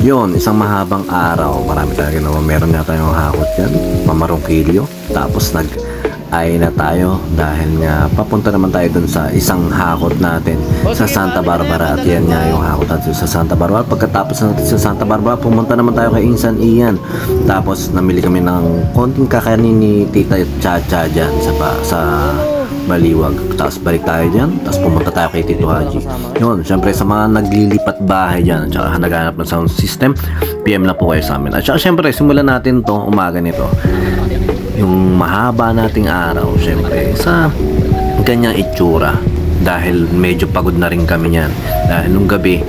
Yun, isang mahabang araw. Marami tayo ginawa. Meron nga tayong hakot yan, mamarong kilyo. Tapos ay na tayo dahil nga papunta naman tayo dun sa isang hakot natin sa Santa Barbara. At yan nga yung hakot natin sa Santa Barbara. Pagkatapos natin sa Santa Barbara, pumunta naman tayo kay Insan Ian. Tapos namili kami ng konting kakanin ni Tita Chacha dyan sa Baliwag. Tapos balik tayo dyan. Tapos pumunta tayo kay Tito Haji. Yun, syempre sa mga naglilipat bahay dyan at saka naghanap ng sound system, PM na po kayo sa amin. At saka syempre, simulan natin to umaga nito, yung mahaba nating araw, syempre sa ganyang itsura, dahil medyo pagod na rin kami niyan dahil nung gabi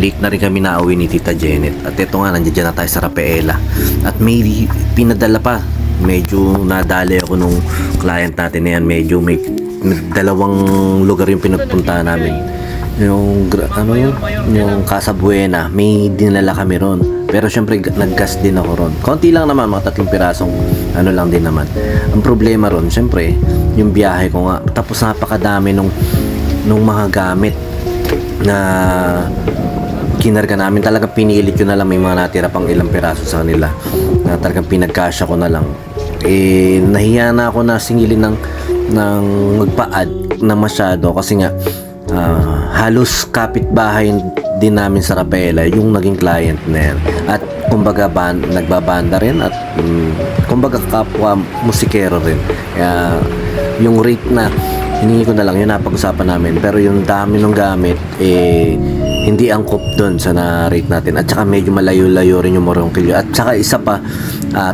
late na rin kami nauwi ni Tita Janet. At ito nga, nandiyan na tayo sa Rafaela at may pinadala pa. Medyo nadali ako nung client natin na yan. Medyo may dalawang lugar yung pinagpunta namin. Yung Casa Buena, may dinala kami ron. Pero syempre naggas din ako ron. Konti lang naman, mga 3 pirasong ano lang din naman. Ang problema ron, syempre yung biyahe ko nga, tapos napakadami nung mga gamit na kinarga namin. Talagang pinilit ko na lang, may mga natira pang ilang piraso sa kanila na talagang pinagkasya ko na lang. Nahiya na ako na singilin ng magpa-add na masyado kasi nga halos kapitbahay din namin sa Rafaela yung naging client na yan. At kumbaga nagbabanda rin at kumbaga kapwa musikero rin. Kaya yung rate na hiningi ko na lang, yun napag-usapan namin. Pero yung dami ng gamit hindi angkop doon sa na-rate natin. At saka medyo malayo-layo rin yung morong kilyo. At saka isa pa,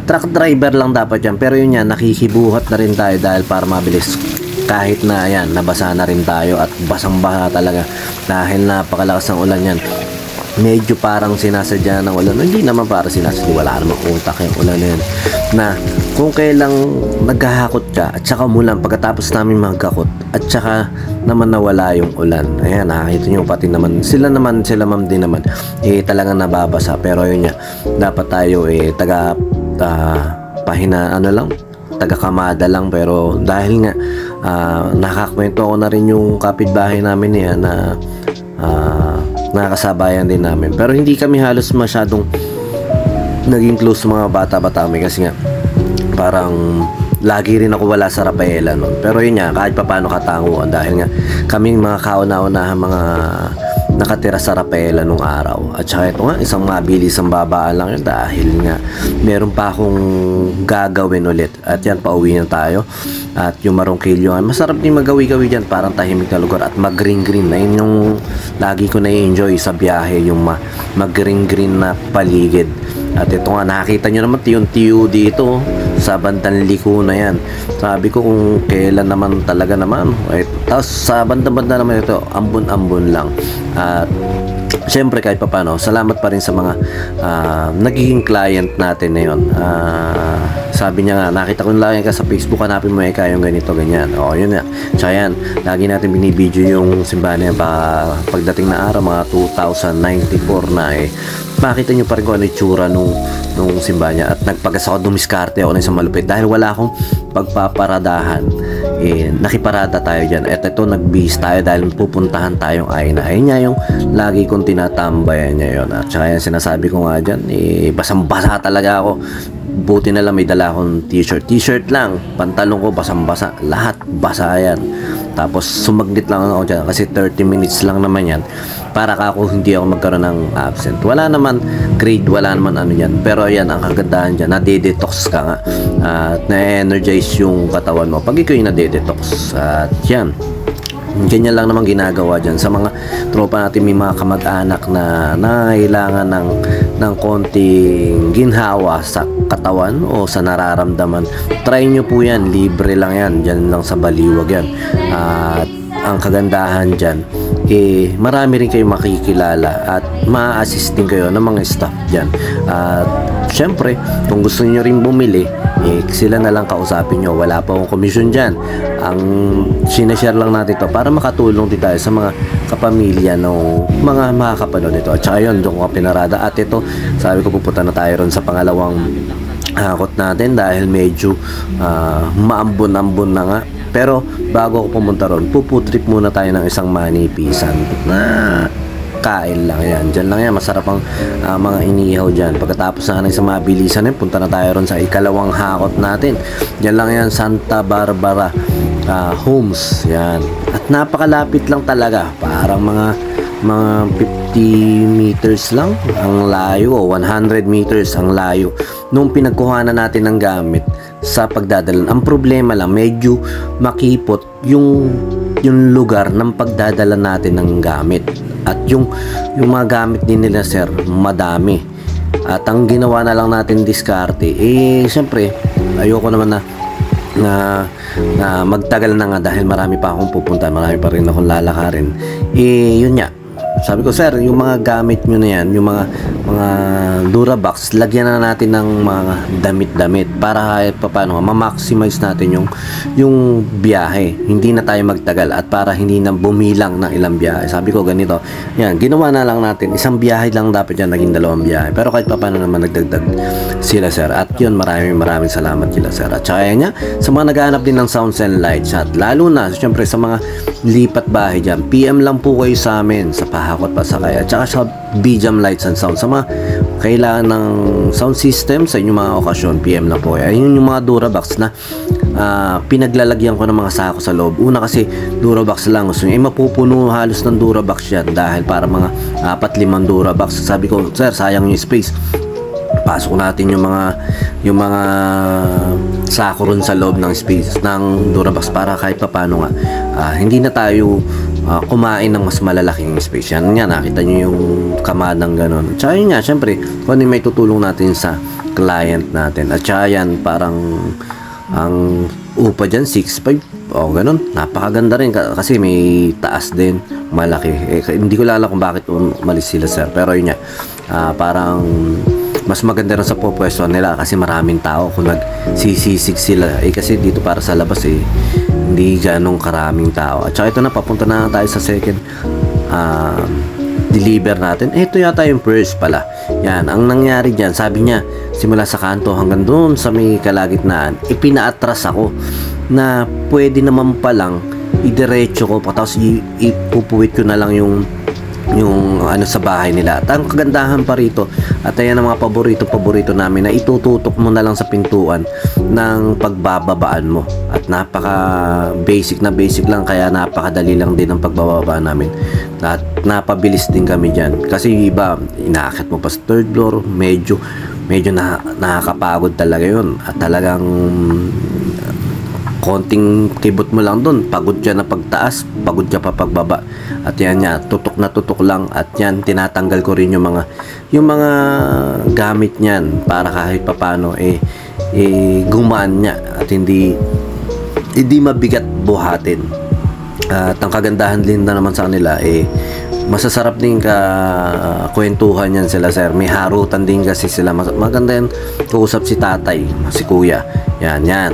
truck driver lang dapat yan. Pero yun yan, nakikibuhat na rin tayo dahil para mabilis. Kahit na yan, nabasa na rin tayo at basang-basa talaga dahil napakalakas ng ulan yan. Medyo parang sinasadya ng ulan. Hindi naman para sinasadya, wala namang utak yung ulan na yan. Na kung kailang naghahakot ka at saka umulan, pagkatapos namin magkakot at saka naman nawala yung ulan, ayan, nakakita nyo pati naman sila ma'am din naman talagang nababasa. Pero yun nga, dapat tayo taga-kamada lang. Pero dahil nga nakakwento ako na rin yung kapitbahay namin niya na nakakasabayan din namin, pero hindi kami halos masyadong naging close sa mga bata-bata kami kasi nga parang lagi rin ako wala sa Rafaela noon. Pero yun nga, kahit pa paano katanguan dahil nga kaming mga kauna-unahan mga nakatira sa Rafaela nung araw. At saka ito nga, isang mabilis ang babaan lang yun dahil nga meron pa akong gagawin ulit. At yan, pauwi na tayo. At yung Marongkilyo, masarap din magawi-gawi dyan, parang tahimik na lugar at mag-green-green na yun yung lagi ko na-enjoy sa biyahe, yung mag-green-green na paligid. At ito nga, nakakita nyo naman tiyong-tiyo dito sa bandang liko na yan. Sabi ko kung kailan naman talaga naman. Tapos sa banda-banda naman ito, ambon-ambon lang. At syempre kahit papano, salamat pa rin sa mga nagiging client natin na yun. Sabi niya nga, nakita ko lang ka sa Facebook, hanapin mo yung ganito, ganyan. O yun nga, tsaka yan, lagi natin binibideo yung simbahan niya pagdating na araw, mga 2094 na makita nyo pa rin kung ano yung tsura nung simbahan niya. At nagpagas ako, dumiskarte ako na isang malupit dahil wala akong pagpaparadahan. Nakiparada tayo dyan. At ito, nagbihis tayo dahil pupuntahan tayong Ayna. Ayun niya yung lagi kong tinatambayan niya yun. At saka yan, sinasabi ko nga dyan, basang-basa talaga ako. Buti na lang may dala akong t-shirt lang, pantalon ko basang-basa, lahat basa yan. Tapos sumaglit lang ako dyan kasi 30 minutes lang naman yan para ako hindi ako magkaroon ng absent. Wala naman grade, wala naman ano yan. Pero yan, ang kagandahan dyan, nade-detox ka nga at na-energize yung katawan mo pag ikaw yung nade-detox. At yan, ganyan lang naman ginagawa dyan sa mga tropa natin, may mga kamag-anak na nangailangan ng konting ginhawa sa katawan o sa nararamdaman. Try nyo po yan, libre lang yan, dyan lang sa Baliwag yan. At ang kagandahan dyan, marami rin kayong makikilala at ma-assist din kayo ng mga staff dyan. At syempre, kung gusto niyo rin bumili, sila na lang kausapin nyo. Wala pa akong komisyon dyan. Ang sinashare lang natin to para makatulong din tayo sa mga kapamilya ng mga makakapanood nito. At saka yun, doon ko pinarada. At ito, sabi ko pupunta na tayo ron sa pangalawang hakot natin dahil medyo maambon-ambon na nga. Pero bago ako pumunta ron, puputrip muna tayo ng isang manipisan na kain lang yan. Diyan lang yan, masarap ang mga inihaw dyan. Pagkatapos na sa mga bilisan punta na tayo ron sa ikalawang hakot natin. Diyan lang yan, Santa Barbara Homes. Yan. At napakalapit lang talaga. Parang mga 50 meters lang ang layo o 100 meters ang layo nung pinagkuhanan natin ng gamit sa pagdadala. Ang problema lang, medyo makipot yung lugar ng pagdadala natin ng gamit. At yung mga gamit din nila, sir, madami. At ang ginawa na lang natin diskarte, syempre, ayoko naman na magtagal na nga dahil marami pa akong pupunta, marami pa rin akong lalakarin. Yun nga. Sabi ko, sir, yung mga gamit nyo na yan, yung mga Durabox, lagyan na natin ng mga damit-damit para kahit paano ma-maximize natin yung biyahe. Hindi na tayo magtagal at para hindi na bumilang ng ilang biyahe. Sabi ko ganito, yan, ginawa na lang natin. Isang biyahe lang dapat yan, naging 2 biyahe. Pero kahit paano naman nagdagdag sila, sir. At yun, maraming salamat sila, sir. At saka yan, sa mga naghahanap din ng sounds and lights, at lalo na, syempre, sa mga lipat bahay dyan, PM lang po kayo sa amin sa Pahakot Pasakay at saka sa BJam Lights and Sound. Sa mga kailangan ng sound system sa inyong mga okasyon, PM na po. Ayun yung mga Durabox na pinaglalagyan ko ng mga sako sa loob. Una kasi Durabox lang gusto nyo, mapupuno halos ng Durabox yan dahil para mga 4-5 Durabox. Sabi ko, sir, sayang yung space, pasok natin yung mga sako ron sa loob ng space ng Durabox para kahit paano nga hindi na tayo kumain ng mas malalaking space. Yan nga, nakita nyo yung kamadang ganon. Tsaka yun nga, syempre kung may tutulong natin sa client natin. At tsaka yan, parang ang upa dyan 6'5", o ganon, napakaganda rin kasi may taas din, malaki. Hindi ko lala kung bakit umalis sila, sir, pero yun nga, parang mas maganda rin sa pupwestuhan nila kasi maraming tao kung nagsisisig sila. Kasi dito para sa labas hindi ganong karaming tao. At saka ito na, papunta na tayo sa second deliver natin. Ito yata yung first pala. Yan, ang nangyari dyan, sabi niya, simula sa kanto hanggang doon sa may kalagitnaan, ipina-atras ako na pwede naman palang idiretso ko, tapos ipupuwit ko na lang yung ano sa bahay nila. At ang kagandahan pa rito, at ayan ang mga paborito namin, na itututok mo na lang sa pintuan ng pagbababaan mo. At napaka basic lang, kaya napakadali lang din ang pagbababa namin. At napabilis din kami dyan. Kasi yung iba, inaakit mo pa sa 3rd floor, medyo nakakapagod talaga yun. At talagang konting kibot mo lang doon, pagod siya na pagtaas, pagod siya pa pagbaba. At yan niya, tutok na tutok lang. At yan, tinatanggal ko rin yung mga gamit niyan para kahit papano gumaan niya at hindi mabigat buhatin. At ang kagandahan din na naman sa kanila, masasarap din kwentuhan yan sila, sir. May harutan din kasi sila. Maganda yan, kausap si tatay, si kuya. Yan.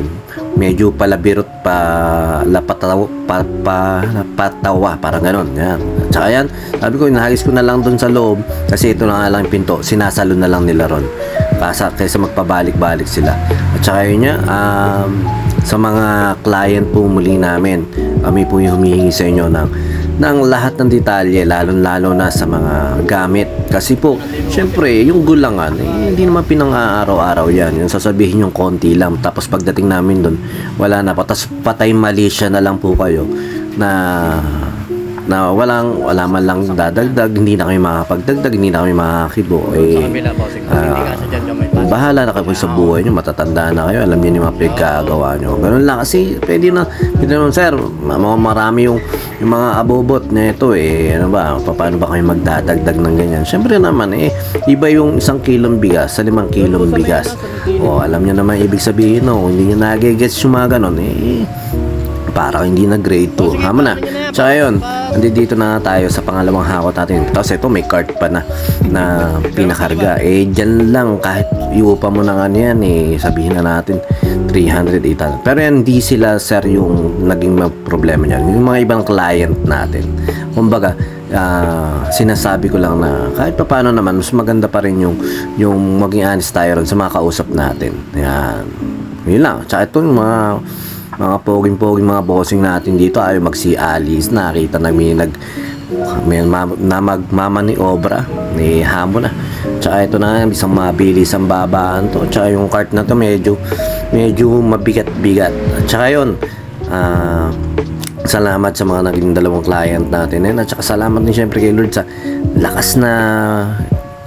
Medyo palabirot patawa, parang ganon. Yan. Tsaka yan, sabi ko, inahagis ko na lang dun sa loob kasi ito na nga lang pinto, sinasalo na lang nila ron kaysa magpabalik-balik sila. At saka yun niya, sa mga client po muli namin, kami po yung humihingi sa inyo ng lahat ng detalye, lalo na sa mga gamit. Kasi po, syempre, yung gulangan, hindi naman pinang-araw-araw yan. Yung sasabihin yung konti lang. Tapos pagdating namin doon, wala na. Tapos patay Malaysia na lang po kayo na wala man lang dadagdag, hindi na kami makapagdagdag, hindi na kami makakibo. Bahala na kayo sa buhay nyo, matatanda na kayo, alam niyo yung mga pinagkagawa nyo. Ganun lang, kasi pwede naman, sir, marami yung mga abobot na ito, ano ba, paano ba kayo magdadagdag ng ganyan? Syempre naman, iba yung 1 kilong bigas sa 5 kilong bigas. Alam niyo naman ibig sabihin, hindi nyo nagigets yung mga ganun, para hindi na grade 2. Hama na. Tsaka yun, dito na tayo sa pangalawang hakot natin. Tapos ito, may cart pa na pinakarga. Dyan lang, kahit iupa mo na nga yan, sabihin na natin 300, 800. Pero yan, hindi sila, sir, yung naging problema niyan. Yung mga ibang client natin. Kumbaga, sinasabi ko lang na kahit pa paano naman, mas maganda pa rin yung maging honest tayo ron sa mga kausap natin. Yan. Yun lang. Tsaka ito, yung mga poging mga bossing natin dito, ayaw magsi-alis. Nakita namin may magmamaniobra ni hamon na. Tsaka ito na, isang mabilis ang babaan to. Tsaka yung cart na to medyo mabigat-bigat. At tsaka yun, salamat sa mga naging dalawang client natin. At tsaka salamat din syempre kay Lord sa lakas na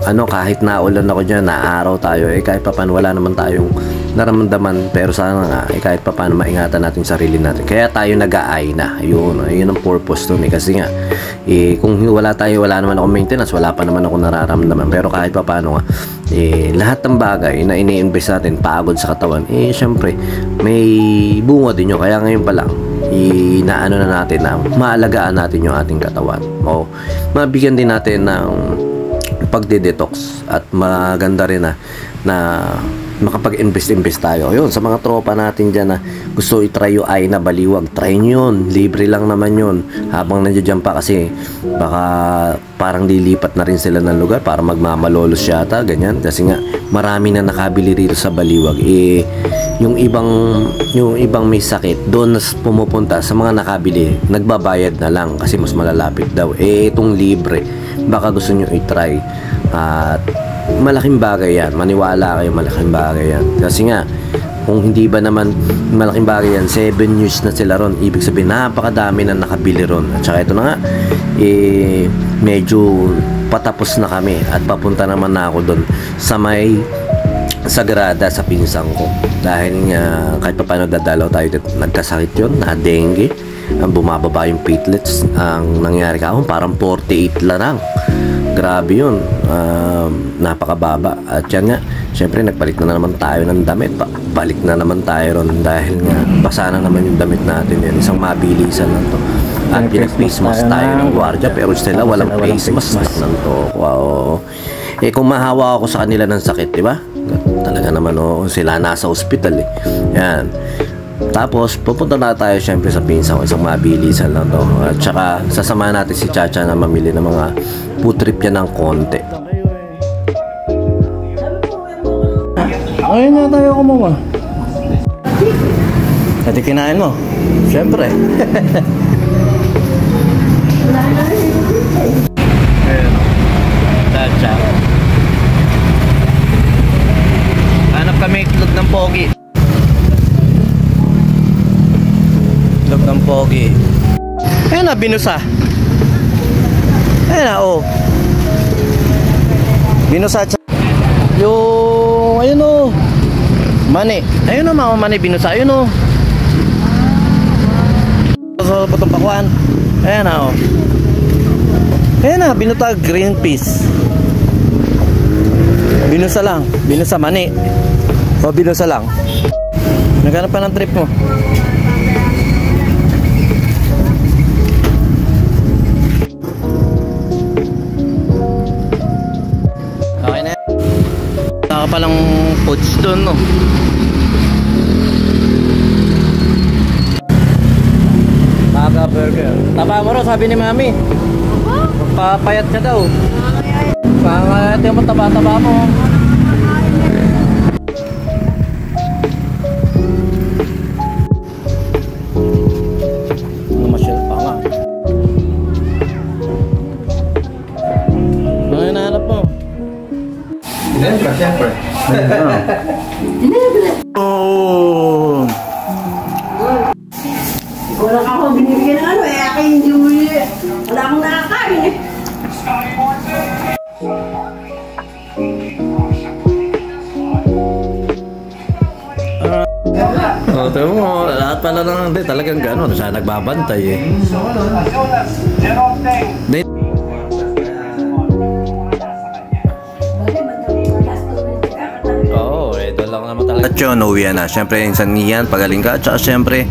kahit naulan ako dyan, naaraw tayo, kahit papaano wala naman tayong naramdaman, pero sana nga kahit papaano maingatan natin sarili natin, kaya tayo nag-aay na. Yun ang purpose dun kasi nga kung wala naman ako maintenance, wala pa naman ako nararamdaman, pero kahit papaano nga lahat ng bagay na ini-invest natin, pagod sa katawan, syempre may bunga din yun. Kaya ngayon pa lang inaano na natin na maalagaan natin yung ating katawan, o mabigyan din natin ng pagde-detox, at maganda rin na makapag-invest tayo. Yun, sa mga tropa natin dyan na gusto i-try yung Aina Baliwag, try nyo yun, libre lang naman yun habang nandiyan pa, kasi baka parang lilipat na rin sila ng lugar para magmamalolos yata, ganyan, kasi nga marami na nakabili rito sa Baliwag. Yung ibang may sakit doon na pumupunta, sa mga nakabili nagbabayad na lang kasi mas malalapit daw. Itong libre, baka gusto nyo i-try, at malaking bagay yan, maniwala kayo, malaking bagay yan. Kasi nga kung hindi ba naman malaking bagay yan, 7 years na sila ron, ibig sabihin napakadami na nakabili ron. At saka ito na nga, medyo patapos na kami at papunta naman na ako doon sa may Sagrada sa pinsang ko, dahil nga kahit pa paano dadalaw tayo dito. Nagkasakit yun, na dengue, ang bumababa yung platelets. Ang nangyari kahapon parang 48 lang. Grabe yun, napakababa. At yan nga, syempre nagpalit na naman tayo ng damit, balik na naman tayo ron, dahil nga basa na naman yung damit natin yun. Isang mabilisan lang to. At pinag-face mask tayo ng gwardiya, pero sila walang face mask lang to. Wow. Kung mahawa ako sa kanila ng sakit, di ba? Talaga naman, sila nasa ospital yan. Tapos pupunta na tayo syempre sa pinsang, isang mabilisan lang to. At saka sasamahan natin si Chacha na mamili ng mga food trip yan ng konti. Ayun na tayo kumuha. Pati kinain mo? Syempre. Chacha. Hanap kami itlog ng pogi. Itlog ng pogi. Ayun na, binusa. Ayun na, binusa. Yung, ayun mani. Ayun na, mga mani, binusa. Ayun sa putong pakuan. Ayun na, Ayun na, binutag green peas. Binusa lang, binusa mani. Binusa lang. Naghanap pa ng trip mo. Okay na yan. Saka palang foods doon, no? Taga burger. Taba mo ro, sabi ni mami. Papayat ka daw. Pangayat yung taba-taba mo. Namasyal pa nga. Ano yung nahanap mo? Siyempre, siyempre. Oh! Wala ka ako binibigyan ng akin hindi uli. Wala akong nakakain eh. Tayo mo, lahat pala lang, talagang gano'n, siya nagbabantay eh. Ito lang naman talaga. At yun, uwi na. Siyempre, insan niyan, pagaling ka. At saka siyempre,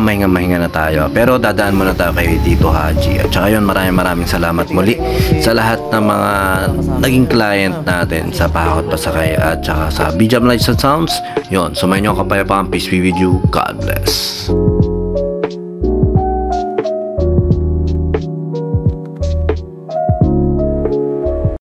mahinga na tayo. Pero dadaan muna tayo kay Tito Haji. At saka yun, maraming salamat muli sa lahat ng mga naging client natin sa Pakot Pasakay at saka sa Bijam Lights and Sounds. Yun, sumayin nyo kapayapaan. Peace be with you. God bless.